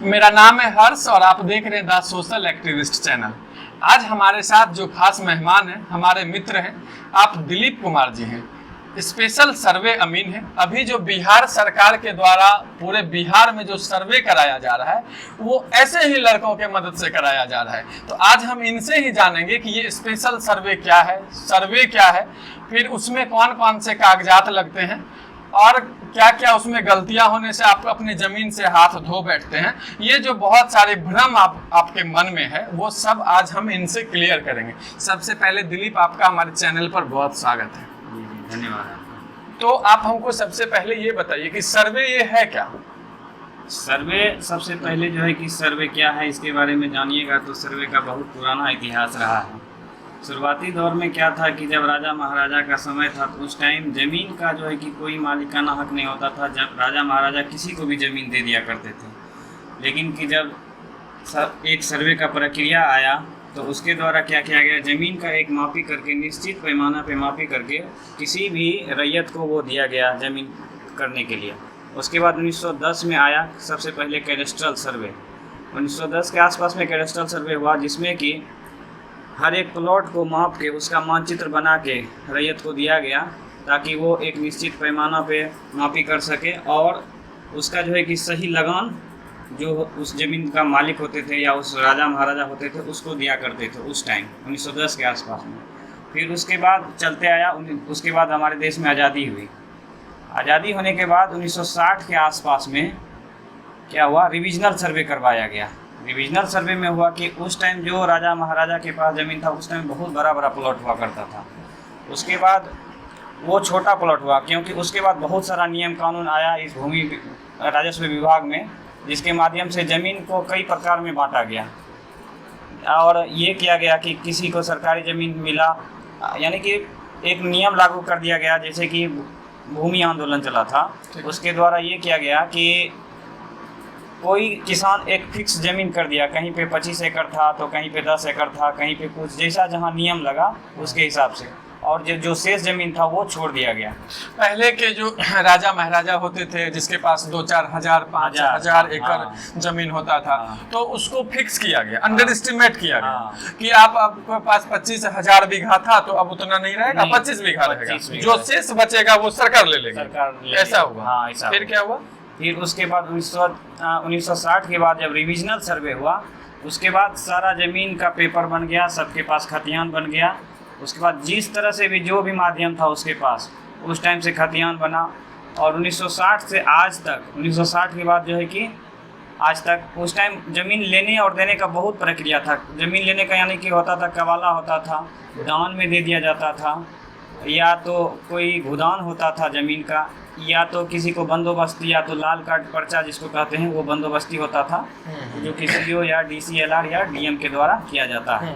मेरा नाम है हर्ष और आप देख रहे हैं द सोशल एक्टिविस्ट चैनल। आज हमारे साथ जो खास मेहमान हैं, हमारे मित्र हैं, आप दिलीप कुमार जी हैं, स्पेशल सर्वे अमीन हैं। अभी जो बिहार सरकार के द्वारा पूरे बिहार में जो सर्वे कराया जा रहा है वो ऐसे ही लड़कों के मदद से कराया जा रहा है। तो आज हम इनसे ही जानेंगे कि ये स्पेशल सर्वे क्या है, सर्वे क्या है, फिर उसमें कौन कौन से कागजात लगते हैं और क्या क्या उसमें गलतियां होने से आप अपनी जमीन से हाथ धो बैठते हैं। ये जो बहुत सारे भ्रम आपके मन में है वो सब आज हम इनसे क्लियर करेंगे। सबसे पहले दिलीप, आपका हमारे चैनल पर बहुत स्वागत है। धन्यवाद। तो आप हमको सबसे पहले ये बताइए कि सर्वे ये है क्या? सर्वे सबसे पहले जो है कि सर्वे क्या है इसके बारे में जानिएगा तो सर्वे का बहुत पुराना इतिहास रहा है। शुरुआती दौर में क्या था कि जब राजा महाराजा का समय था तो उस टाइम ज़मीन का जो है कि कोई मालिकाना हक नहीं होता था। जब राजा महाराजा किसी को भी ज़मीन दे दिया करते थे, लेकिन कि जब एक सर्वे का प्रक्रिया आया तो उसके द्वारा क्या किया गया, ज़मीन का एक मापी करके निश्चित पैमाना पे मापी करके किसी भी रैयत को वो दिया गया ज़मीन करने के लिए। उसके बाद 1910 में आया सबसे पहले कैडेस्ट्रल सर्वे। 1910 के आसपास में कैडेस्ट्रल सर्वे हुआ जिसमें कि हर एक प्लॉट को माप के उसका मानचित्र बना के रैयत को दिया गया ताकि वो एक निश्चित पैमाना पे मापी कर सके और उसका जो है कि सही लगान जो उस ज़मीन का मालिक होते थे या उस राजा महाराजा होते थे उसको दिया करते थे उस टाइम 1910 के आसपास में। फिर उसके बाद चलते आया, उसके बाद हमारे देश में आज़ादी हुई। आज़ादी होने के बाद 1960 के आसपास में क्या हुआ, रिविजनल सर्वे करवाया गया। रिविजनल सर्वे में हुआ कि उस टाइम जो राजा महाराजा के पास ज़मीन था उस टाइम बहुत बड़ा बड़ा प्लॉट हुआ करता था। उसके बाद वो छोटा प्लॉट हुआ क्योंकि उसके बाद बहुत सारा नियम कानून आया इस भूमि राजस्व विभाग में, जिसके माध्यम से ज़मीन को कई प्रकार में बांटा गया और ये किया गया कि किसी को सरकारी ज़मीन मिला, यानी कि एक नियम लागू कर दिया गया। जैसे कि भूमि आंदोलन चला था, उसके द्वारा ये किया गया कि कोई किसान एक फिक्स ज़मीन कर दिया, कहीं पे 25 एकड़ था तो कहीं पे 10 एकड़ था, कहीं पे कुछ, जैसा जहाँ नियम लगा उसके हिसाब से, और जो शेष ज़मीन था वो छोड़ दिया गया। पहले के जो राजा महाराजा होते थे जिसके पास 2-4 हजार 5,000 एकड़ जमीन होता था तो उसको फिक्स किया गया, अंडर एस्टिमेट किया गया कि आपके पास 25,000 बीघा था तो अब उतना नहीं रहेगा, 25 बीघा रहेगा, जो शेष बचेगा वो सरकार ले लेगी। ऐसा हुआ। फिर क्या हुआ? फिर उसके बाद 1960 के बाद जब रिविजनल सर्वे हुआ उसके बाद सारा ज़मीन का पेपर बन गया, सबके पास खतियान बन गया। उसके बाद जिस तरह से भी जो भी माध्यम था उसके पास उस टाइम से खतियान बना और 1960 से आज तक, 1960 के बाद जो है कि आज तक उस टाइम ज़मीन लेने और देने का बहुत प्रक्रिया था। ज़मीन लेने का यानी कि होता था कवाला होता था, दान में दे दिया जाता था, या तो कोई भूदान होता था ज़मीन का, या तो किसी को बंदोबस्ती या तो लाल कार्ड पर्चा जिसको कहते हैं वो बंदोबस्ती होता था जो कि सीओ या डीसीएलआर या डीएम के द्वारा किया जाता है।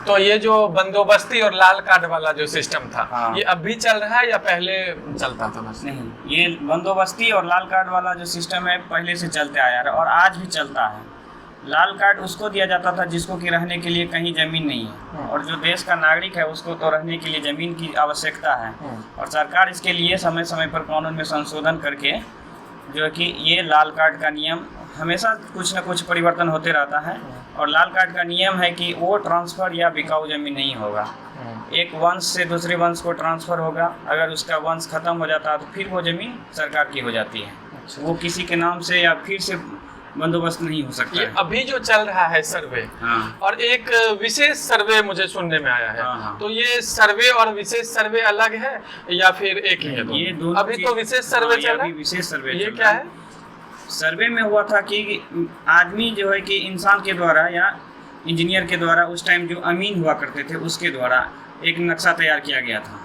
तो ये जो बंदोबस्ती और लाल कार्ड वाला जो सिस्टम था ये अब भी चल रहा है या पहले चलता था? बस नहीं, ये बंदोबस्ती और लाल कार्ड वाला जो सिस्टम है पहले से चलते आया है और आज भी चलता है। लाल कार्ड उसको दिया जाता था जिसको कि रहने के लिए कहीं ज़मीन नहीं है और जो देश का नागरिक है उसको तो रहने के लिए ज़मीन की आवश्यकता है और सरकार इसके लिए समय समय पर कानून में संशोधन करके जो है कि ये लाल कार्ड का नियम हमेशा कुछ न कुछ परिवर्तन होते रहता है। और लाल कार्ड का नियम है कि वो ट्रांसफ़र या बिकाऊ ज़मीन नहीं होगा, एक वंश से दूसरे वंश को ट्रांसफ़र होगा। अगर उसका वंश ख़त्म हो जाता है तो फिर वो ज़मीन सरकार की हो जाती है, वो किसी के नाम से या फिर से बंदोबस्त नहीं हो सकता। ये अभी जो चल रहा है सर्वे और एक विशेष सर्वे मुझे सुनने में आया है, तो ये सर्वे और विशेष सर्वे अलग है या फिर एक ही है? ये दोनों अभी तो विशेष सर्वे चल रहा है। विशेष सर्वे ये क्या है? सर्वे में हुआ था कि आदमी जो है कि इंसान के द्वारा या इंजीनियर के द्वारा उस टाइम जो अमीन हुआ करते थे उसके द्वारा एक नक्शा तैयार किया गया था।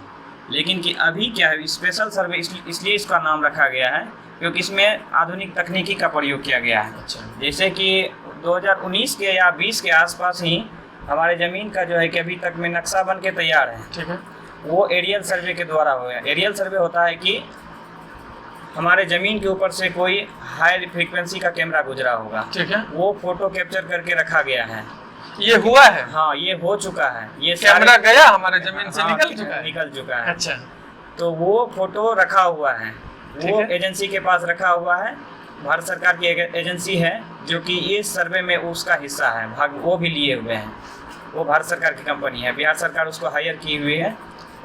लेकिन कि अभी क्या है, स्पेशल सर्वे इसलिए इसका नाम रखा गया है क्योंकि इसमें आधुनिक तकनीकी का प्रयोग किया गया है। जैसे कि 2019 के या 20 के आसपास ही हमारे ज़मीन का जो है कि अभी तक में नक्शा बन के तैयार है, ठीक है, वो एरियल सर्वे के द्वारा हुआ है। एरियल सर्वे होता है कि हमारे ज़मीन के ऊपर से कोई हाई फ्रीक्वेंसी का कैमरा गुजरा होगा, ठीक है, वो फोटो कैप्चर करके रखा गया है। ये हुआ है? हाँ, ये हो चुका है। ये कैमरा गया हमारे ज़मीन से निकल चुका है। अच्छा, तो वो फोटो रखा हुआ है, वो एजेंसी के पास रखा हुआ है भारत सरकार की एक एजेंसी है जो कि इस सर्वे में उसका हिस्सा है, भाग वो भी लिए हुए हैं। वो भारत सरकार की कंपनी है, बिहार सरकार उसको हायर की हुई है,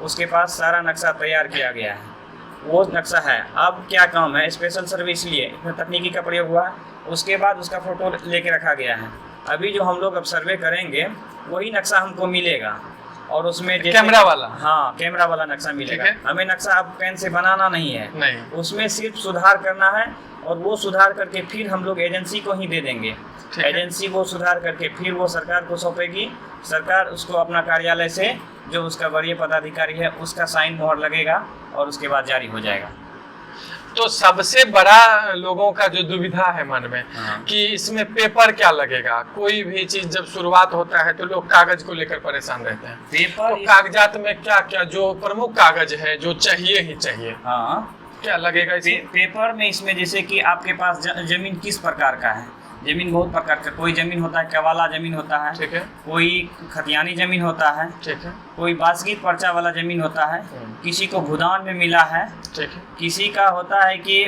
उसके पास सारा नक्शा तैयार किया गया है, वो नक्शा है। अब क्या काम है, स्पेशल सर्वे इसलिए इसमें तकनीकी का प्रयोग हुआ है, उसके बाद उसका फ़ोटो लेके रखा गया है। अभी जो हम लोग अब सर्वे करेंगे वही नक्शा हमको मिलेगा, और उसमें कैमरा वाला, हाँ कैमरा वाला नक्शा मिलेगा। हमें नक्शा अब पेन से बनाना नहीं है, नहीं, उसमें सिर्फ सुधार करना है, और वो सुधार करके फिर हम लोग एजेंसी को ही दे देंगे। एजेंसी वो सुधार करके फिर वो सरकार को सौंपेगी, सरकार उसको अपना कार्यालय से जो उसका वरीय पदाधिकारी है उसका साइन मोहर लगेगा और उसके बाद जारी हो जाएगा। तो सबसे बड़ा लोगों का जो दुविधा है मन में कि इसमें पेपर क्या लगेगा। कोई भी चीज जब शुरुआत होता है तो लोग कागज को लेकर परेशान रहते हैं। पेपर तो कागजात में क्या क्या जो प्रमुख कागज है जो चाहिए ही चाहिए, हाँ क्या लगेगा पेपर में? इसमें जैसे कि आपके पास जमीन किस प्रकार का है, जमीन बहुत प्रकार का, कोई जमीन होता है केवाला जमीन होता है, ठीक है, कोई खतियानी जमीन होता है, ठीक है, कोई बासगीत पर्चा वाला जमीन होता है, किसी को भूदान में मिला है, ठीक है, किसी का होता है कि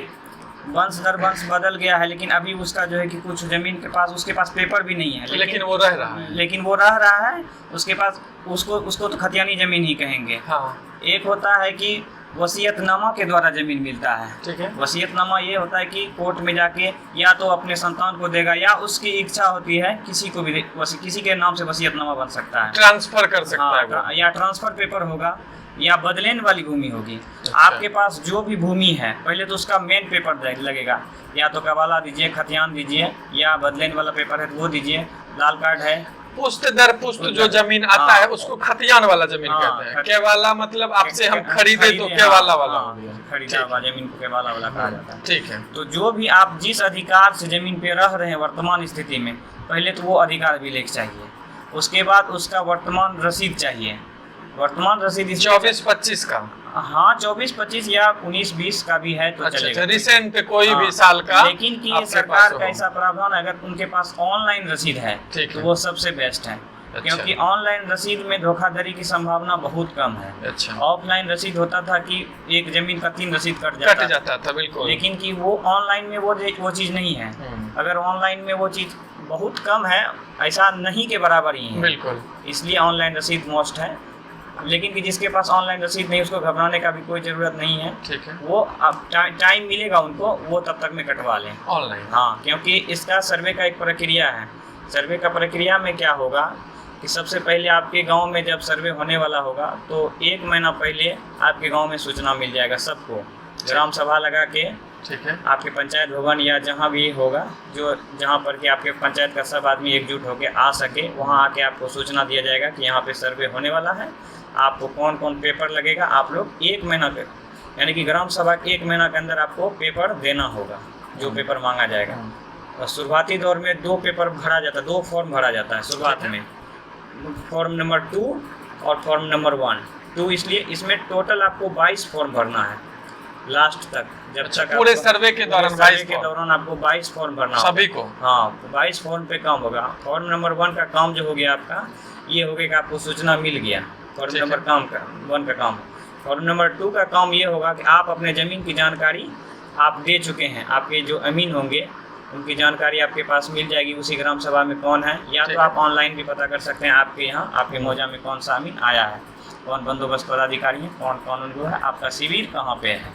वंश दर वंश बदल गया है, लेकिन अभी उसका जो है कि कुछ जमीन के पास उसके पास पेपर भी नहीं है, लेकिन वो रह रहा है, उसके पास उसको तो खतियानी जमीन ही कहेंगे। हाँ। एक होता है कि वसीयतनामा के द्वारा जमीन मिलता है, ठीक है। वसीयतनामा ये होता है कि कोर्ट में जाके या तो अपने संतान को देगा या उसकी इच्छा होती है किसी को भी किसी के नाम से वसीयतनामा बन सकता है, ट्रांसफर कर सकता है, या ट्रांसफर पेपर होगा या बदलेन वाली भूमि होगी। अच्छा। आपके पास जो भी भूमि है पहले तो उसका मेन पेपर लगेगा, या तो कबाला दीजिए, खतियान दीजिए, या बदलेन वाला पेपर है तो वो दीजिए, लाल कार्ड है। पुष्ट दर पुष्ट जो जमीन आता है उसको खतियान वाला जमीन कहते हैं। केवाला मतलब आपसे हम खरीदे तो केवाला वाला खरीदा हुआ जमीन को केवाला वाला कहा जाता है। ठीक है। तो जो भी आप जिस अधिकार से जमीन पे रह रहे हैं वर्तमान स्थिति में, पहले तो वो अधिकार भी लेख चाहिए, उसके बाद उसका वर्तमान रसीद चाहिए। वर्तमान रसीद 24-25 का, हाँ 24-25 या 19-20 का भी है तो अच्छा, चलेगा। रिसेंट कोई भी साल का, लेकिन कि ये सरकार का ऐसा प्रावधान अगर उनके पास ऑनलाइन रसीद है तो वो सबसे बेस्ट है। अच्छा। क्योंकि ऑनलाइन रसीद में धोखाधड़ी की संभावना बहुत कम है। अच्छा। ऑफलाइन रसीद होता था कि एक जमीन का 3 रसीद कट जाता था, बिल्कुल, लेकिन कि वो ऑनलाइन में वो चीज नहीं है। अगर ऑनलाइन में वो चीज बहुत कम है, ऐसा नहीं के बराबर ही है, बिल्कुल, इसलिए ऑनलाइन रसीद मोस्ट है। लेकिन कि जिसके पास ऑनलाइन रसीद नहीं उसको घबराने का भी कोई ज़रूरत नहीं है, ठीक है, वो अब टाइम मिलेगा उनको, वो तब तक में कटवा लें ऑनलाइन। हाँ, क्योंकि इसका सर्वे का एक प्रक्रिया है। सर्वे का प्रक्रिया में क्या होगा कि सबसे पहले आपके गांव में जब सर्वे होने वाला होगा तो 1 महीना पहले आपके गांव में सूचना मिल जाएगा सबको, ग्राम सभा लगा के, ठीक है, आपके पंचायत भवन या जहाँ भी होगा, जो जहाँ पर कि आपके पंचायत का सब आदमी एकजुट होकर आ सके, वहाँ आके आपको सूचना दिया जाएगा कि यहाँ पे सर्वे होने वाला है, आपको कौन कौन पेपर लगेगा। आप लोग 1 महीना पे, यानी कि ग्राम सभा के 1 महीना के अंदर आपको पेपर देना होगा, जो पेपर मांगा जाएगा। और शुरुआती दौर में 2 पेपर भरा जाता है, 2 फॉर्म भरा जाता है शुरुआत में, फॉर्म नंबर 2 और फॉर्म नंबर 1। 2 इसलिए इसमें टोटल आपको 22 फॉर्म भरना है लास्ट तक, जब तक पूरे सर्वे के दौरान आपको 22 फॉर्म भरना सभी को। हाँ, 22 फॉर्म पे काम होगा। फॉर्म नंबर 1 का काम जो हो गया आपका, ये हो गया कि आपको सूचना मिल गया, फॉर्म नंबर 1 का काम। फॉर्म नंबर 2 का काम ये होगा कि आप अपने ज़मीन की जानकारी आप दे चुके हैं, आपके जो अमीन होंगे उनकी जानकारी आपके पास मिल जाएगी उसी ग्राम सभा में कौन है, या तो आप ऑनलाइन भी पता कर सकते हैं आपके यहाँ आपके मौजा में कौन सा अमीन आया है, कौन बंदोबस्त पदाधिकारी है, कौन कौन उनको है, आपका शिविर कहाँ पे है।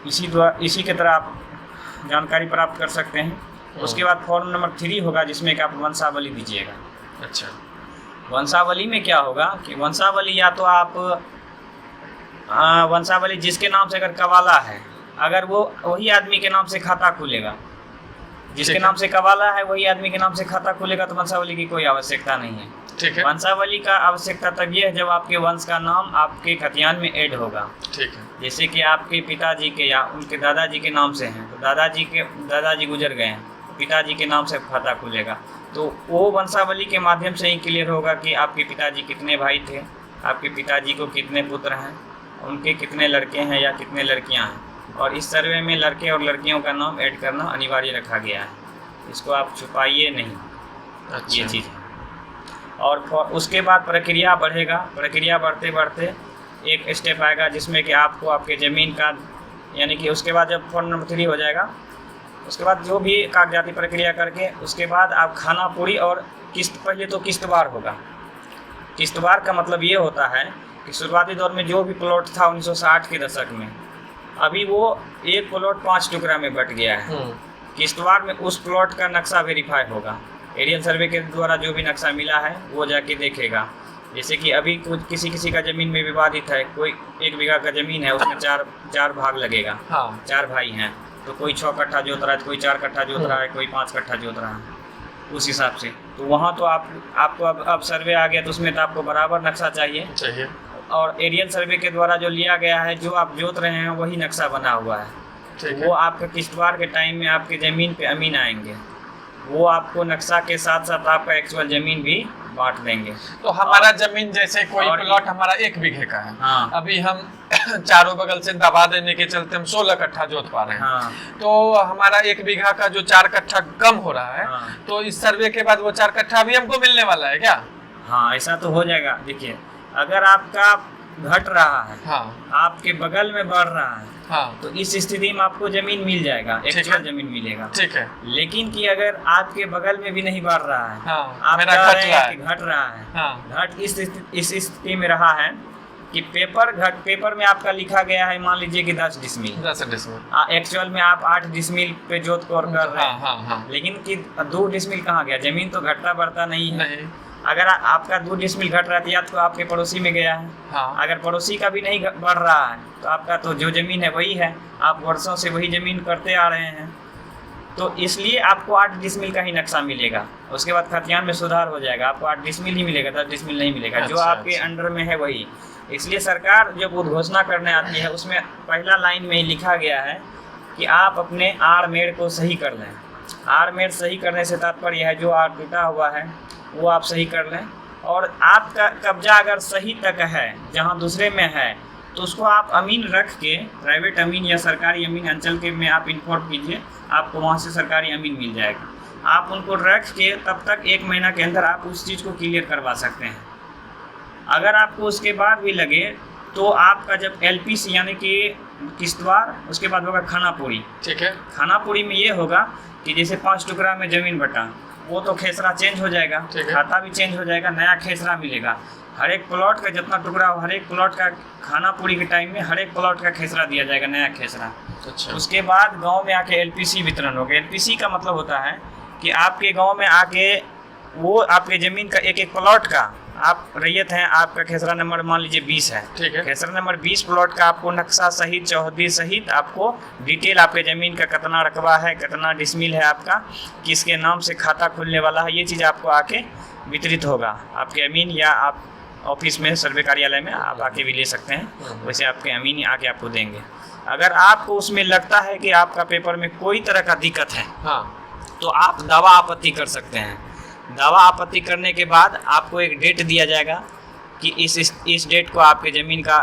इसी के तरह आप जानकारी प्राप्त कर सकते हैं। उसके बाद फॉर्म नंबर 3 होगा जिसमें कि आप वंशावली दीजिएगा। अच्छा, वंशावली में क्या होगा कि वंशावली या तो आप वंशावली जिसके नाम से अगर कवाला है, अगर वो वही आदमी के नाम से खाता खुलेगा, जिसके नाम से कवाला है वही आदमी के नाम से खाता खुलेगा, तो वंशावली की कोई आवश्यकता नहीं है। ठीक है। वंशावली का आवश्यकता तब ये है जब आपके वंश का नाम आपके खतियान में ऐड होगा। ठीक है। जैसे कि आपके पिताजी के या उनके दादाजी के नाम से हैं, तो दादाजी गुजर गए हैं, पिताजी के नाम से खाता खुलेगा, तो वो वंशावली के माध्यम से ही क्लियर होगा कि आपके पिताजी कितने भाई थे, आपके पिताजी को कितने पुत्र हैं, उनके कितने लड़के हैं या कितने लड़कियां हैं। और इस सर्वे में लड़के और लड़कियों का नाम ऐड करना अनिवार्य रखा गया है, इसको आप छुपाइए नहीं। अच्छा। ये चीज़ है। और उसके बाद प्रक्रिया बढ़ेगा, प्रक्रिया बढ़ते बढ़ते एक स्टेप आएगा जिसमें कि आपको आपके ज़मीन का यानी कि उसके बाद जब फॉर्म नंबर 3 हो जाएगा, उसके बाद जो भी कागजाती प्रक्रिया करके उसके बाद आप खाना पूरी और किस्त, पहले तो किस्तवार होगा। किस्तवार का मतलब ये होता है कि शुरुआती दौर में जो भी प्लॉट था 1960 के दशक में, अभी वो एक प्लॉट 5 टुकड़ा में बट गया है। किस्तवार में उस प्लॉट का नक्शा वेरीफाई होगा, एरियल सर्वे के द्वारा जो भी नक्शा मिला है वो जाके देखेगा। जैसे कि अभी कुछ किसी का ज़मीन में विवादित है, कोई 1 बीघा का ज़मीन है, उसमें चार भाग लगेगा। हाँ। 4 भाई हैं, तो कोई 6 कट्ठा जोत रहा है, कोई 4 कट्ठा जोत रहा है, कोई 5 कट्ठा जोत रहा है, उस हिसाब से। तो वहाँ तो आपको अब सर्वे आ गया, तो उसमें तो आपको बराबर नक्शा चाहिए। और एरियल सर्वे के द्वारा जो लिया गया है, जो आप जोत रहे हैं वही नक्शा बना हुआ है। तो वो आपका किस्तवार के टाइम में आपके ज़मीन पे अमीन आएंगे, वो आपको नक्शा के साथ साथ आपका एक्चुअल ज़मीन भी बांट देंगे। तो हमारा जमीन जैसे कोई प्लॉट हमारा 1 बीघे का है। हाँ। अभी हम चारों बगल से दबा देने के चलते हम 16 कट्ठा जोत पा रहे हैं। हाँ। तो हमारा 1 बीघा का जो 4 कट्ठा कम हो रहा है, हाँ। तो इस सर्वे के बाद वो 4 कट्ठा भी हमको मिलने वाला है क्या? हाँ, ऐसा तो हो जाएगा। देखिए, अगर आपका घट रहा है, हाँ। आपके बगल में बढ़ रहा है, हाँ। तो इस स्थिति में आपको जमीन मिल जाएगा, एक्चुअल जमीन मिलेगा। ठीक है। लेकिन कि अगर आपके बगल में भी नहीं बढ़ रहा है, हाँ, आप मेरा कह घट रहे रहा हैं है। कि घट रहा है, हाँ। घट इस स्थिति में रहा है कि पेपर में आपका लिखा गया है, मान लीजिए कि 10 डिसमिल, 10 डिसमिल, एक्चुअल में आप 8 डिसमिल पे जोत कर रहे हैं। हाँ, हाँ। लेकिन कि 2 डिसमिल कहाँ गया? जमीन तो घटता बढ़ता नहीं है। नहीं। अगर आपका 2 डिसमिल घट रहा है, या तो आपके पड़ोसी में गया है। हाँ। अगर पड़ोसी का भी नहीं बढ़ रहा है, तो आपका तो जो जमीन है वही है, आप वर्षों से वही जमीन करते आ रहे हैं। तो इसलिए आपको 8 डिसमिल का ही नक्शा मिलेगा। उसके बाद खतियान में सुधार हो जाएगा, आपको 8 डिसमिल ही मिलेगा, 10 डिसमिल नहीं मिलेगा। जो आपके अंडर में है वही। इसलिए सरकार जब उद्घोषणा करने आती है, उसमें पहला लाइन में ही लिखा गया है कि आप अपने आड़-मेड़ को सही कर लें। आड़-मेड़ सही करने से तात्पर्य है जो आड़ टूटा हुआ है वो आप सही कर लें, और आपका कब्जा अगर सही तक है जहाँ दूसरे में है, तो उसको आप अमीन रख के, प्राइवेट अमीन या सरकारी अमीन अंचल के में आप इन्फॉर्म कीजिए, आपको वहाँ से सरकारी अमीन मिल जाएगा। आप उनको रख के तब तक 1 महीना के अंदर आप उस चीज़ को क्लियर करवा सकते हैं। अगर आपको उसके बाद भी लगे, तो आपका जब LPC यानी कि किस्तवार, उसके बाद होगा खानापुरी। ठीक है। खानापुरी में ये होगा कि जैसे 5 टुकड़ा में ज़मीन बटा, वो तो खेसरा चेंज हो जाएगा, खाता भी चेंज हो जाएगा, नया खेसरा मिलेगा। हर एक प्लॉट का जितना टुकड़ा हो, हर एक प्लॉट का खानापुरी के टाइम में हर एक प्लॉट का खेसरा दिया जाएगा, नया खेसरा। अच्छा। उसके बाद गांव में आके LPC वितरण होगा। LPC का मतलब होता है कि आपके गांव में आके वो आपके ज़मीन का एक प्लॉट का, आप रैयत हैं, आपका खेसरा नंबर मान लीजिए 20 है। ठीक है। खेसरा नंबर 20 प्लॉट का आपको नक्शा सहित, चौहदी सहित आपको डिटेल, आपके ज़मीन का कितना रकबा है, कितना डिसमिल है आपका, किसके नाम से खाता खुलने वाला है, ये चीज़ आपको आके वितरित होगा आपके अमीन, या आप ऑफिस में, सर्वे कार्यालय में आप आके भी ले सकते हैं। वैसे आपके अमीन आके आपको देंगे। अगर आपको उसमें लगता है कि आपका पेपर में कोई तरह का दिक्कत है, हाँ, तो आप दावा आपत्ति कर सकते हैं। दावा आपत्ति करने के बाद आपको एक डेट दिया जाएगा कि इस डेट को आपके ज़मीन का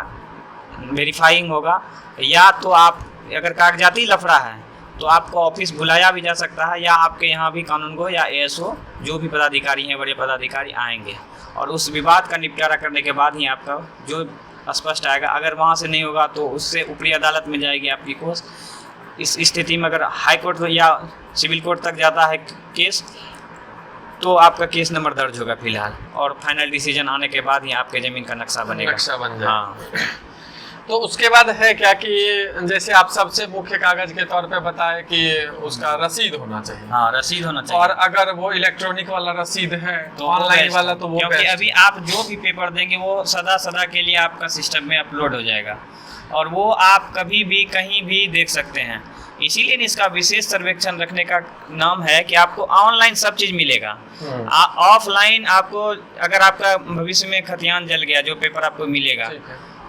वेरीफाइंग होगा, या तो आप अगर कागजाती लफड़ा है तो आपको ऑफिस बुलाया भी जा सकता है, या आपके यहाँ भी कानूनगो या ASO जो भी पदाधिकारी हैं, बड़े पदाधिकारी आएंगे, और उस विवाद का निपटारा करने के बाद ही आपका जो स्पष्ट आएगा। अगर वहाँ से नहीं होगा तो उससे ऊपरी अदालत में जाएगी आपकी कोर्स। इस स्थिति में अगर हाई कोर्ट या सिविल कोर्ट तक जाता है केस, तो आपका केस नंबर दर्ज होगा फिलहाल, और फाइनल डिसीजन आने के बाद ही आपके ज़मीन का नक्शा बनेगा। नक्शा बन जाए। हाँ। तो उसके बाद है क्या कि जैसे आप सबसे मुख्य कागज के तौर पे बताए कि उसका रसीद होना चाहिए। हाँ, रसीद होना चाहिए। और अगर वो इलेक्ट्रॉनिक वाला रसीद है तो वो ऑनलाइन बेस्ट वाला है। तो वो क्योंकि बेस्ट अभी आप जो भी पेपर देंगे वो सदा के लिए आपका सिस्टम में अपलोड हो जाएगा, और वो आप कभी भी कहीं भी देख सकते हैं। इसीलिए इसका विशेष सर्वेक्षण रखने का नाम है कि आपको ऑनलाइन सब चीज़ मिलेगा। ऑफलाइन आपको, अगर आपका भविष्य में खतियान जल गया, जो पेपर आपको मिलेगा,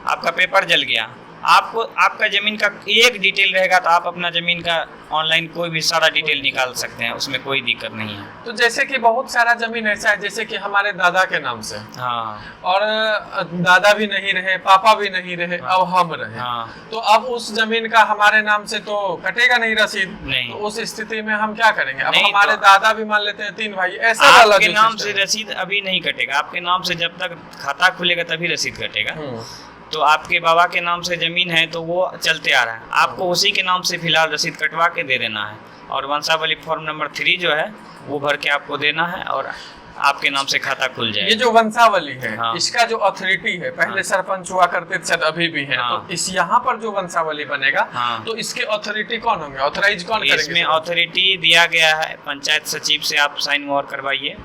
आपका पेपर जल गया, आपको आपका ज़मीन का एक डिटेल रहेगा, तो आप अपना ज़मीन का ऑनलाइन कोई भी सारा डिटेल निकाल सकते हैं, उसमें कोई दिक्कत नहीं है। तो जैसे कि बहुत सारा ज़मीन ऐसा है जैसे कि हमारे दादा के नाम से, हाँ, और दादा भी नहीं रहे, पापा भी नहीं रहे, अब हम रहे, हाँ, तो अब उस जमीन का हमारे नाम से तो कटेगा नहीं रसीद। नहीं। तो उस स्थिति में हम क्या करेंगे? अब नहीं, हमारे तो दादा भी मान लेते हैं 3 भाई, ऐसा वाला आपके जो नाम system से है। रसीद अभी नहीं कटेगा। आपके नाम से जब तक खाता खुलेगा तभी रसीद कटेगा। तो आपके बाबा के नाम से ज़मीन है तो वो चलते आ रहा है, आपको उसी के नाम से फिलहाल रसीद कटवा के दे देना है, और वंशावली फॉर्म नंबर 3 जो है वो भर के आपको देना है और आपके नाम से खाता खुल जाएगा। ये जो वंशावली है, हाँ। इसका जो अथॉरिटी है, पहले हाँ। सरपंच हुआ करते थे, शायद अभी भी है, हाँ। तो इस यहाँ पर जो वंशावली बनेगा, हाँ। तो इसके अथॉरिटी कौन होंगे, ऑथराइज कौन करेंगे? इसमें अथॉरिटी दिया गया है, पंचायत सचिव से आप साइन मोहर करवाइए,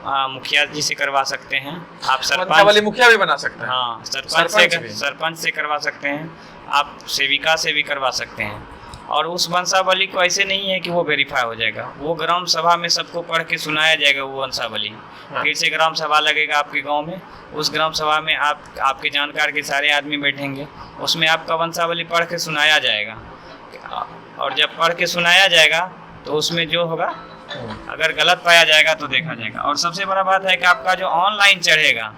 मुखिया जी से करवा सकते हैं, आप वंशावली सरपंच, मुखिया भी बना सकता है। हाँ भी। सरपंच से करवा सकते हैं, आप सेविका से भी करवा सकते हैं। और उस वंशावली को ऐसे नहीं है कि वो वेरीफाई हो जाएगा, वो ग्राम सभा में सबको पढ़ के सुनाया जाएगा वो वंशावली। हाँ। फिर से ग्राम सभा लगेगा आपके गांव में, उस ग्राम सभा में आपके जानकार के सारे आदमी बैठेंगे, उसमें आपका वंशावली पढ़ के सुनाया जाएगा, और जब पढ़ के सुनाया जाएगा तो उसमें जो होगा, अगर गलत पाया जाएगा तो देखा जाएगा। और सबसे बड़ा बात है कि आपका जो ऑनलाइन चढ़ेगा,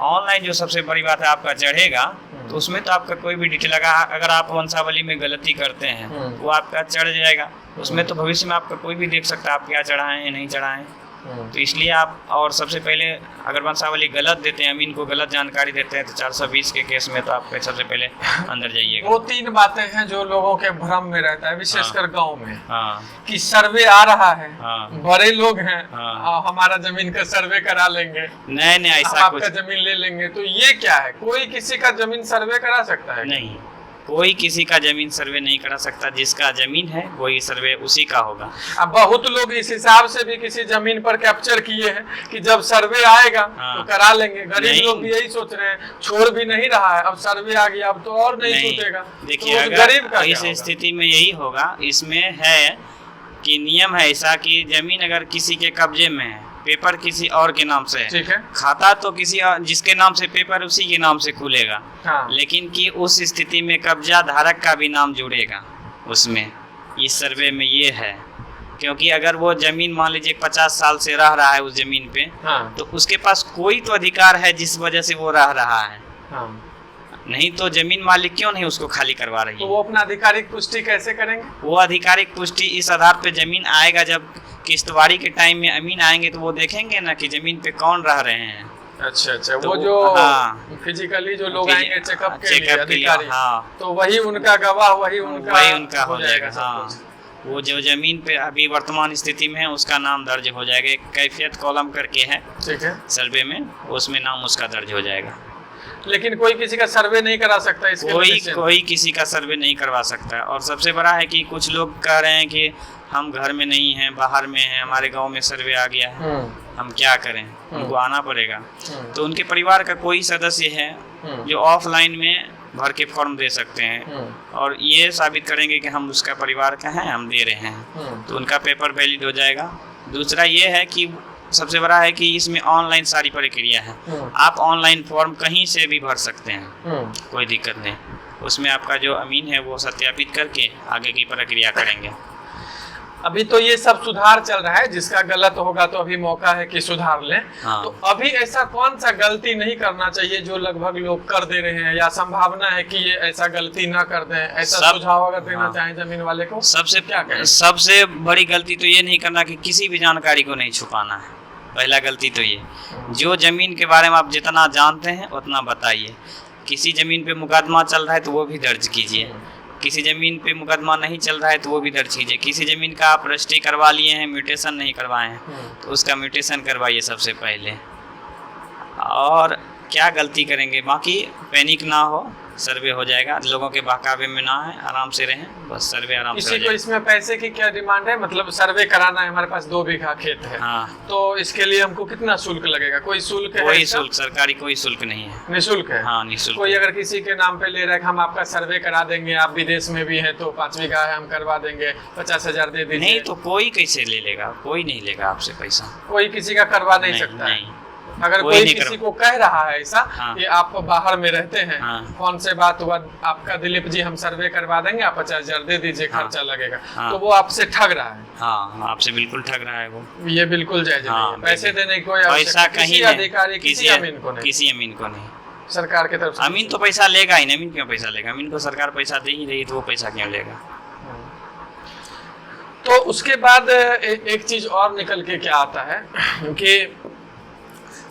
ऑनलाइन जो सबसे बड़ी बात है आपका चढ़ेगा, तो उसमें तो आपका कोई भी डिटेल अगर आप वंशावली में गलती करते हैं वो आपका चढ़ जाएगा, उसमें तो भविष्य में आपका कोई भी देख सकता है आप क्या चढ़ाएं हैं नहीं चढ़ाएं। तो इसलिए आप, और सबसे पहले अगर वंशावली गलत देते हैं, अमीन को गलत जानकारी देते हैं, तो 420 के केस में तो आप सबसे पहले अंदर जाइएगा। वो 3 बातें हैं जो लोगों के भ्रम में रहता है, विशेषकर गांव में, हाँ कि सर्वे आ रहा है, हाँ बड़े लोग हैं, हाँ। हमारा जमीन का सर्वे करा लेंगे, नहीं हम ऐसा आपका कुछ जमीन ले लेंगे। तो ये क्या है, कोई किसी का जमीन सर्वे करा सकता है? नहीं, कोई किसी का जमीन सर्वे नहीं करा सकता, जिसका जमीन है वही सर्वे उसी का होगा। अब बहुत लोग इस हिसाब से भी किसी जमीन पर कैप्चर किए हैं कि जब सर्वे आएगा हाँ। तो करा लेंगे। गरीब नहीं। लोग भी यही सोच रहे हैं, छोड़ भी नहीं रहा है, अब सर्वे आ गया अब तो और नहीं छूटेगा। देखिए, तो उस गरीब का अगर क्या इस होगा? स्थिति में यही होगा, इसमें है कि नियम है ऐसा कि जमीन अगर किसी के कब्जे में है, पेपर किसी और के नाम से है, ठीक है, खाता तो किसी और, जिसके नाम से पेपर उसी के नाम से खुलेगा, हाँ। लेकिन कि उस स्थिति में कब्जा धारक का भी नाम जुड़ेगा उसमें, इस सर्वे में ये है। क्योंकि अगर वो जमीन मान लीजिए 50 साल से रह रहा है उस जमीन पे, हाँ। तो उसके पास कोई तो अधिकार है जिस वजह से वो रह रहा है, हाँ। नहीं तो जमीन मालिक क्यों नहीं उसको खाली करवा रही तो है। वो अपना आधिकारिक पुष्टि कैसे करेंगे? वो आधिकारिक पुष्टि इस आधार पे जमीन आएगा, जब किश्तवाड़ी के टाइम में अमीन आएंगे तो वो देखेंगे ना कि जमीन पे कौन रह रहे हैं। अच्छा, तो वो जो हाँ। फिजिकली जो लोग आएंगे चेकअप के लिए, चेकअप के लिए, अधिकारी, हाँ। तो वही उनका गवाह, वही उनका हो जाएगा। सब हाँ, कुछ। वो जो जमीन पे अभी वर्तमान स्थिति में है उसका नाम दर्ज हो जाएगा। एक कैफियत कॉलम करके है ठीक है, सर्वे में, उसमें नाम उसका दर्ज हो जाएगा। लेकिन कोई किसी का सर्वे नहीं करा सकता इसके वजह से? कोई किसी का सर्वे नहीं करवा सकता। और सबसे बड़ा है कि कुछ लोग कह रहे हैं कि हम घर में नहीं हैं, बाहर में हैं, हमारे गांव में सर्वे आ गया है, हम क्या करें, उनको आना पड़ेगा। तो उनके परिवार का कोई सदस्य है जो ऑफलाइन में भर के फॉर्म दे सकते हैं और ये साबित करेंगे कि हम उसका परिवार का हैं, हम दे रहे हैं, तो उनका पेपर वैलिड हो जाएगा। दूसरा ये है कि सबसे बड़ा है कि इसमें ऑनलाइन सारी प्रक्रिया है, आप ऑनलाइन फॉर्म कहीं से भी भर सकते हैं, कोई दिक्कत नहीं। उसमें आपका जो अमीन है वो सत्यापित करके आगे की प्रक्रिया करेंगे। अभी तो ये सब सुधार चल रहा है, जिसका गलत होगा तो अभी मौका है कि सुधार लें। हाँ। तो अभी ऐसा कौन सा गलती नहीं करना चाहिए जो लगभग लोग कर दे रहे हैं, या संभावना है कि ये ऐसा गलती ना कर दें? ऐसा सुझाव अगर देना चाहें जमीन वाले को, सबसे बड़ी गलती तो ये नहीं करना कि किसी भी जानकारी को नहीं छुपाना है। पहला गलती तो ये, जो जमीन के बारे में आप जितना जानते हैं उतना बताइए। किसी जमीन पे मुकदमा चल रहा है तो वो भी दर्ज कीजिए, किसी ज़मीन पे मुकदमा नहीं चल रहा है तो वो भी दर्ज कीजिए। किसी ज़मीन का आप रजिस्ट्री करवा लिए हैं, म्यूटेशन नहीं करवाए हैं, तो उसका म्यूटेशन करवाइए सबसे पहले। और क्या गलती करेंगे, बाकी पैनिक ना हो, सर्वे हो जाएगा, लोगों के बहकावे में ना है, आराम से रहें, बस सर्वे आराम से हो जाएगा। इसमें पैसे की क्या डिमांड है? मतलब सर्वे कराना है, हमारे पास 2 बीघा खेत है, हाँ, तो इसके लिए हमको कितना शुल्क लगेगा? कोई शुल्क है? कोई शुल्क सरकारी कोई शुल्क नहीं है, निःशुल्क है। हाँ, निःशुल्क। कोई अगर किसी के नाम पे ले रहा है कि हम आपका सर्वे करा देंगे, आप विदेश में भी हैं तो 5 बीघा है हम करवा देंगे, 50,000 दे दीजिए, नहीं तो कोई कैसे ले लेगा, कोई नहीं लेगा आपसे पैसा, कोई किसी का करवा नहीं सकता है। नहीं। अगर कोई किसी को कह रहा है ऐसा, हाँ। कि आप बाहर में रहते हैं, हाँ। फोन से बात हुआ, आपका दिलीप जी हम सर्वे करवा देंगे, आप 50,000 दे दीजिए, हाँ। खर्चा लगेगा, हाँ। तो वो आपसे ठग रहा है। हाँ, आपसे बिल्कुल ठग रहा है वो, ये बिल्कुल जायज नहीं है। पैसे देने की कोई पैसा आवश्यकता कहीं किसी अधिकारी, किसी अमीन को नहीं, किसी अमीन को नहीं, सरकार की तरफ से। अमीन तो पैसा लेगा ही नहीं, अमीन क्यों पैसा लेगा, अमीन को सरकार पैसा दे ही रही तो वो पैसा क्यों लेगा। तो उसके बाद एक चीज और निकल के क्या आता है कि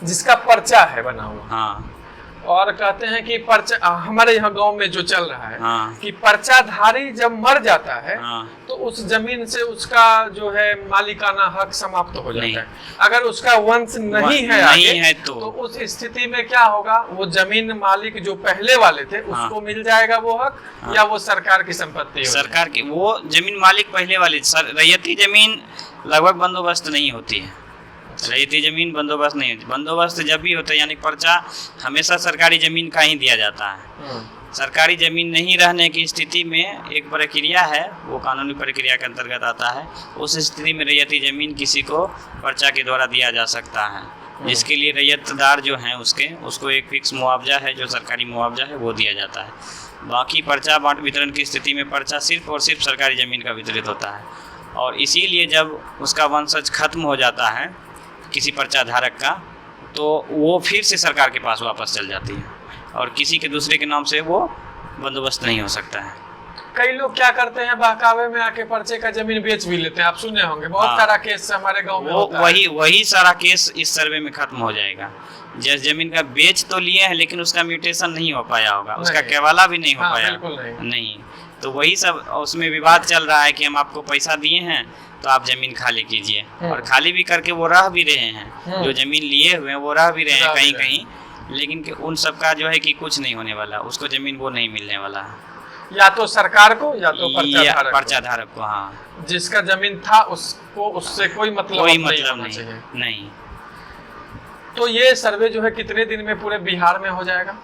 जिसका पर्चा है बना हुआ, हाँ, और कहते हैं कि पर्चा हमारे यहाँ गांव में जो चल रहा है हाँ। कि पर्चाधारी जब मर जाता है हाँ। तो उस जमीन से उसका जो है मालिकाना हक समाप्त हो जाता नहीं। है। अगर उसका वंश नहीं है नहीं आगे, है तो उस स्थिति में क्या होगा, वो जमीन मालिक जो पहले वाले थे उसको मिल जाएगा वो हक, या वो सरकार की संपत्ति हो सरकार की वो जमीन मालिक पहले वाले रैयती जमीन लगभग बंदोबस्त नहीं होती है। रैयती जमीन बंदोबस्त नहीं होती। बंदोबस्त जब भी होता है यानी पर्चा हमेशा सरकारी जमीन का ही दिया जाता है। सरकारी जमीन नहीं रहने की स्थिति में एक प्रक्रिया है, वो कानूनी प्रक्रिया के अंतर्गत आता है। उस स्थिति में रैयती जमीन किसी को पर्चा के द्वारा दिया जा सकता है, जिसके लिए रैयतदार जो हैं उसको एक फिक्स मुआवजा है, जो सरकारी मुआवजा है वो दिया जाता है। बाकी पर्चा बांट वितरण की स्थिति में पर्चा सिर्फ और सिर्फ सरकारी ज़मीन का वितरित होता है, और इसीलिए जब उसका वंशज खत्म हो जाता है किसी पर्चा धारक का, तो वो फिर से सरकार के पास वापस चल जाती है, और किसी के दूसरे के नाम से वो बंदोबस्त नहीं हो सकता है। कई लोग क्या करते हैं, बहकावे में आके पर्चे का जमीन बेच भी लेते हैं। आप सुने होंगे बहुत हाँ। सारा केस हमारे गांव में होता है। वही सारा केस इस सर्वे में खत्म हो जाएगा। जिस जमीन का बेच तो लिए हैं लेकिन उसका म्यूटेशन नहीं हो पाया होगा, उसका केवाला भी नहीं हो पाया। बिल्कुल नहीं। तो वही सब उसमें विवाद चल रहा है कि हम आपको पैसा दिए हैं तो आप जमीन खाली कीजिए, और खाली भी करके वो रह भी रहे हैं, जो जमीन लिए हुए हैं वो रह भी रहे हैं कहीं कहीं, लेकिन उन सब का जो है कि कुछ नहीं होने वाला, उसको जमीन वो नहीं मिलने वाला है, या तो सरकार को या तो पर्चा धारक को। हाँ, जिसका जमीन था उसको उससे कोई मतलब नहीं। तो ये सर्वे जो है कितने दिन में पूरे बिहार में हो जाएगा?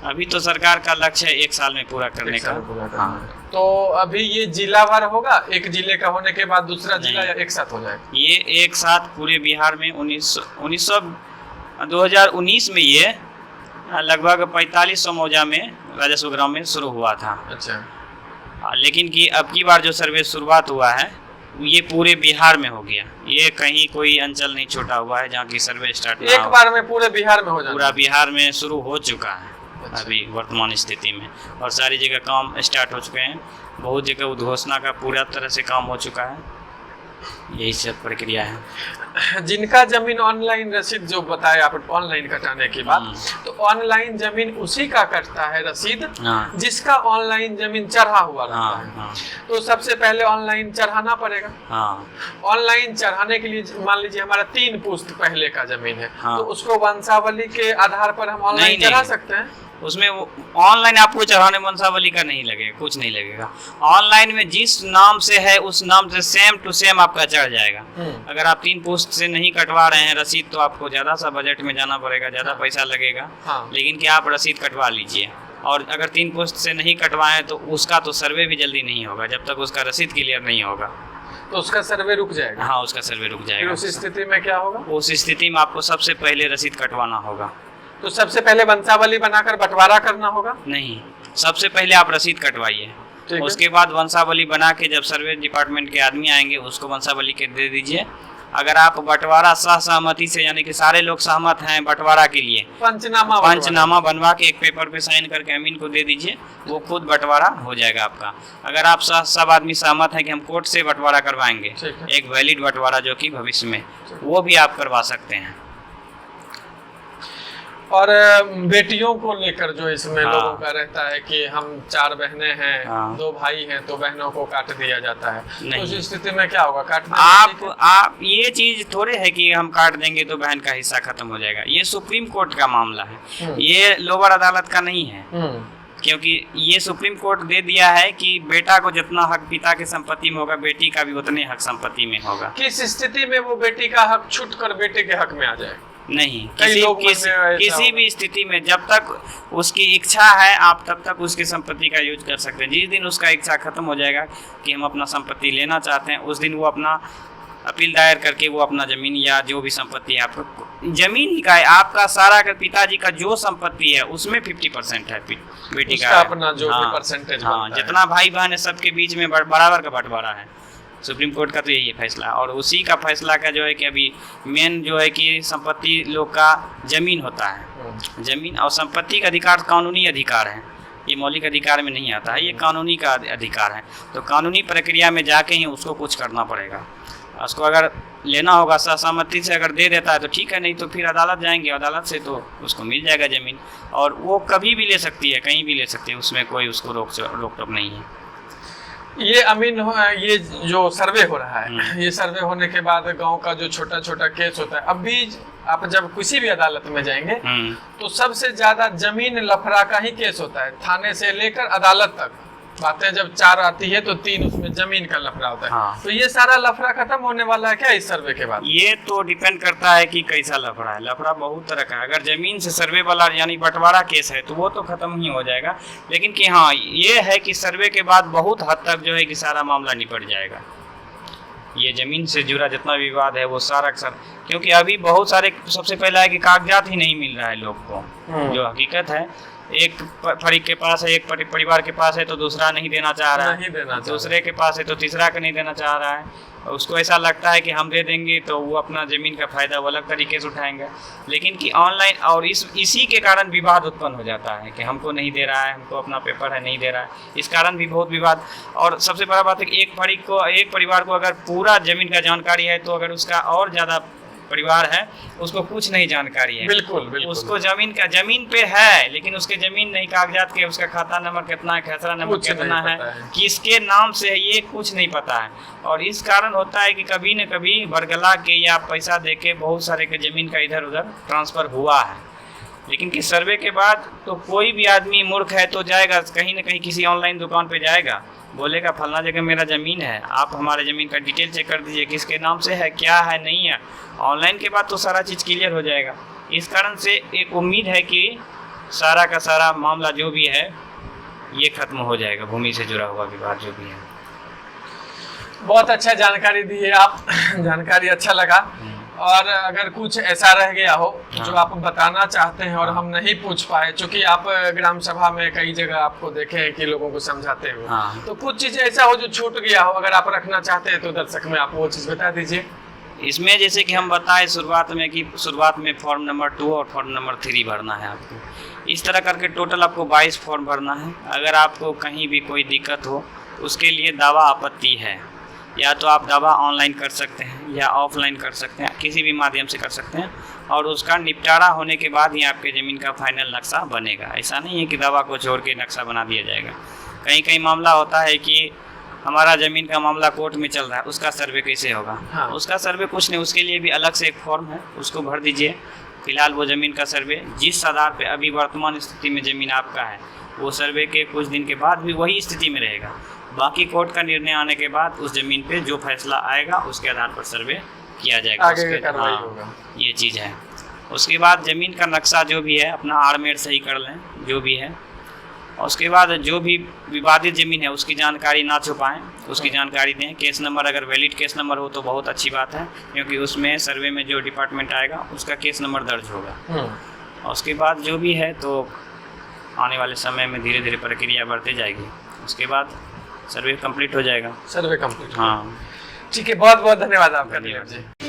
अभी तो सरकार का लक्ष्य है 1 साल में पूरा करने का। हाँ। तो अभी ये जिला भर होगा, एक जिले का होने के बाद दूसरा जिला या एक साथ हो जाएगा? ये एक साथ पूरे बिहार में 2019 में ये लगभग 4500 मौजा में राजस्व ग्राम में शुरू हुआ था। अच्छा। लेकिन कि अब की बार जो सर्वे शुरुआत हुआ है ये पूरे बिहार में हो गया, ये कहीं कोई अंचल नहीं छूटा हुआ है जहाँ की सर्वे स्टार्ट एक बार में पूरे बिहार में हो जाएगा। पूरा बिहार में शुरू हो चुका है अभी वर्तमान स्थिति में, और सारी जगह काम स्टार्ट हो चुके हैं। बहुत जगह उद्घोषणा का पूरा तरह से काम हो चुका है, यही सब प्रक्रिया है। जिनका जमीन ऑनलाइन रसीद जो बताया आप ऑनलाइन कटाने की बात, तो ऑनलाइन जमीन उसी का कटता है रसीद जिसका ऑनलाइन जमीन चढ़ा हुआ रहता है। तो सबसे पहले ऑनलाइन चढ़ाना पड़ेगा। ऑनलाइन चढ़ाने के लिए मान लीजिए हमारा 3 पुश्त पहले का जमीन है, तो उसको वंशावली के आधार पर हम ऑनलाइन चढ़ा सकते हैं। उसमें ऑनलाइन आपको चढ़ाने वंशावली का नहीं लगेगा, कुछ नहीं लगेगा। ऑनलाइन में जिस नाम से है उस नाम से सेम टू सेम आपका चढ़ जाएगा। अगर आप 3 पुश्त से नहीं कटवा रहे हैं रसीद तो आपको ज़्यादा सा बजट में जाना पड़ेगा, ज़्यादा पैसा लगेगा। लेकिन कि आप रसीद कटवा लीजिए, और अगर 3 पुश्त से नहीं कटवाएं तो उसका तो सर्वे भी जल्दी नहीं होगा जब तक उसका रसीद क्लियर नहीं होगा, तो उसका सर्वे रुक जाएगा। हाँ, उसका सर्वे रुक जाएगा। उस स्थिति में क्या होगा? उस स्थिति में आपको सबसे पहले रसीद कटवाना होगा। तो सबसे पहले वंशावली बनाकर बंटवारा करना होगा? नहीं, सबसे पहले आप रसीद कटवाइए, उसके बाद वंशावली बना के जब सर्वे डिपार्टमेंट के आदमी आएंगे उसको वंशावली के दे दीजिए। अगर आप बंटवारा सहमति से यानी कि सारे लोग सहमत हैं बंटवारा के लिए, पंचनामा बनवा के एक पेपर पे साइन करके अमीन को दे दीजिए, वो खुद बंटवारा हो जाएगा आपका। अगर आप सब आदमी सहमत हैं कि हम कोर्ट से बंटवारा करवाएंगे, एक वैलिड बंटवारा जो कि भविष्य में, वो भी आप करवा सकते हैं। और बेटियों को लेकर जो इसमें लोगों का रहता है कि हम 4 बहनें हैं, 2 भाई हैं, तो बहनों को काट दिया जाता है, तो उस स्थिति में क्या होगा? आप ये चीज थोड़े है कि हम काट देंगे तो बहन का हिस्सा खत्म हो जाएगा। ये सुप्रीम कोर्ट का मामला है, ये लोअर अदालत का नहीं है, क्योंकि ये सुप्रीम कोर्ट दे दिया है कि बेटा को जितना हक पिता के संपत्ति में होगा बेटी का भी उतने हक संपत्ति में होगा। किस स्थिति में वो बेटी का हक छूट कर बेटे के हक में आ जाए? नहीं, किसी भी स्थिति में जब तक उसकी इच्छा है आप तब तक उसकी संपत्ति का यूज कर सकते हैं। जिस दिन उसका इच्छा खत्म हो जाएगा कि हम अपना संपत्ति लेना चाहते हैं, उस दिन वो अपना अपील दायर करके वो अपना जमीन या जो भी संपत्ति है आपका जमीन ही का है, आपका सारा अगर पिताजी का जो संपत्ति है उसमें 50% है बेटी का अपना जो भी परसेंटेज। हाँ, जितना भाई बहन है सबके बीच में बराबर का बंटवारा है। सुप्रीम कोर्ट का तो यही है फैसला, और उसी का फैसला का जो है कि अभी मेन जो है कि संपत्ति लोग का जमीन होता है। जमीन और संपत्ति का अधिकार कानूनी अधिकार है, ये मौलिक अधिकार में नहीं आता है, ये कानूनी का अधिकार है। तो कानूनी प्रक्रिया में जाके ही उसको कुछ करना पड़ेगा। उसको अगर लेना होगा सहमति से अगर दे देता है तो ठीक है, नहीं तो फिर अदालत जाएंगे, अदालत से तो उसको मिल जाएगा ज़मीन, और वो कभी भी ले सकती है, कहीं भी ले सकती है, उसमें कोई उसको रोक टोक नहीं है। ये अमीन ये जो सर्वे हो रहा है, ये सर्वे होने के बाद गांव का जो छोटा छोटा केस होता है, अब भी आप जब किसी भी अदालत में जाएंगे तो सबसे ज्यादा जमीन लफड़ा का ही केस होता है, थाने से लेकर अदालत तक। बातें जब 4 आती है तो 3 उसमें जमीन का लफड़ा होता है। हाँ। तो ये सारा लफड़ा खत्म होने वाला है क्या इस सर्वे के बाद? ये तो डिपेंड करता है कि कैसा लफड़ा है। लफड़ा बहुत तरह का है। अगर जमीन से सर्वे वाला यानी बंटवारा केस है तो वो तो खत्म ही हो जाएगा, लेकिन कि हाँ ये है कि सर्वे के बाद बहुत हद तक जो है कि सारा मामला निपट जाएगा। ये जमीन से जुड़ा जितना विवाद है वो सारा क्योंकि अभी बहुत सारे, सबसे पहला है कि कागजात ही नहीं मिल रहा है लोग को। जो हकीकत है, एक फरीक के पास है, एक परिवार के पास है तो दूसरा नहीं देना चाह रहा है, दूसरे के पास है तो तीसरा का नहीं देना चाह रहा है। उसको ऐसा लगता है कि हम दे देंगे तो वो अपना ज़मीन का फ़ायदा वो अलग तरीके से उठाएंगे, लेकिन कि ऑनलाइन और इसी के कारण विवाद उत्पन्न हो जाता है कि हमको नहीं दे रहा है, हमको अपना पेपर है नहीं दे रहा है, इस कारण भी बहुत विवाद। और सबसे बड़ा बात है कि एक परिवार को अगर पूरा ज़मीन का जानकारी है तो अगर उसका और ज़्यादा परिवार है उसको कुछ नहीं जानकारी है। बिल्कुल। उसको जमीन पे है लेकिन उसके जमीन नहीं, कागजात के उसका खाता नंबर कितना है, खसरा नंबर कितना है, किसके नाम से है, ये कुछ नहीं पता है। और इस कारण होता है कि कभी न कभी बरगला के या पैसा दे के बहुत सारे के जमीन का इधर उधर ट्रांसफर हुआ है। लेकिन कि सर्वे के बाद तो कोई भी आदमी मूर्ख है तो जाएगा कहीं न कहीं किसी ऑनलाइन दुकान पे जाएगा, बोलेगा फलना जगह मेरा ज़मीन है, आप हमारे ज़मीन का डिटेल चेक कर दीजिए, किसके नाम से है, क्या है, नहीं है। ऑनलाइन के बाद तो सारा चीज़ क्लियर हो जाएगा। इस कारण से एक उम्मीद है कि सारा का सारा मामला जो भी है ये खत्म हो जाएगा, भूमि से जुड़ा हुआ विवाद जो भी है। बहुत अच्छा जानकारी दी है आप, जानकारी अच्छा लगा। और अगर कुछ ऐसा रह गया हो जो आप बताना चाहते हैं और हम नहीं पूछ पाए, क्योंकि आप ग्राम सभा में कई जगह आपको देखे हैं कि लोगों को समझाते हो, तो कुछ चीजें ऐसा हो जो छूट गया हो, अगर आप रखना चाहते हैं तो दर्शक में आप वो चीज बता दीजिए। इसमें जैसे कि हम बताए शुरुआत में कि शुरुआत में फॉर्म नंबर 2 और फॉर्म नंबर 3 भरना है आपको। इस तरह करके टोटल आपको 22 फॉर्म भरना है। अगर आपको कहीं भी कोई दिक्कत हो उसके लिए दावा आपत्ति है, या तो आप दावा ऑनलाइन कर सकते हैं या ऑफलाइन कर सकते हैं, किसी भी माध्यम से कर सकते हैं, और उसका निपटारा होने के बाद ही आपके ज़मीन का फाइनल नक्शा बनेगा। ऐसा नहीं है कि दावा को छोड़ के नक्शा बना दिया जाएगा। कहीं मामला होता है कि हमारा ज़मीन का मामला कोर्ट में चल रहा है, उसका सर्वे कैसे होगा? उसका सर्वे कुछ नहीं, उसके लिए भी अलग से एक फॉर्म है, उसको भर दीजिए। फिलहाल वो ज़मीन का सर्वे जिस आधार पे अभी वर्तमान स्थिति में ज़मीन आपका है, वो सर्वे के कुछ दिन के बाद भी वही स्थिति में रहेगा। बाकी कोर्ट का निर्णय आने के बाद उस ज़मीन पे जो फैसला आएगा उसके आधार पर सर्वे किया जाएगा। होगा। ये चीज़ है। उसके बाद ज़मीन का नक्शा जो भी है अपना आड़मेर सही कर लें जो भी है। उसके बाद जो भी विवादित ज़मीन है उसकी जानकारी ना छुपाएं, उसकी जानकारी दें। केस नंबर अगर वैलिड केस नंबर हो तो बहुत अच्छी बात है, क्योंकि उसमें सर्वे में जो डिपार्टमेंट आएगा उसका केस नंबर दर्ज होगा। और उसके बाद जो भी है तो आने वाले समय में धीरे धीरे प्रक्रिया बढ़ती जाएगी। उसके बाद सर्वे कंप्लीट हो जाएगा। सर्वे कंप्लीट, हाँ ठीक है। बहुत बहुत धन्यवाद आपका।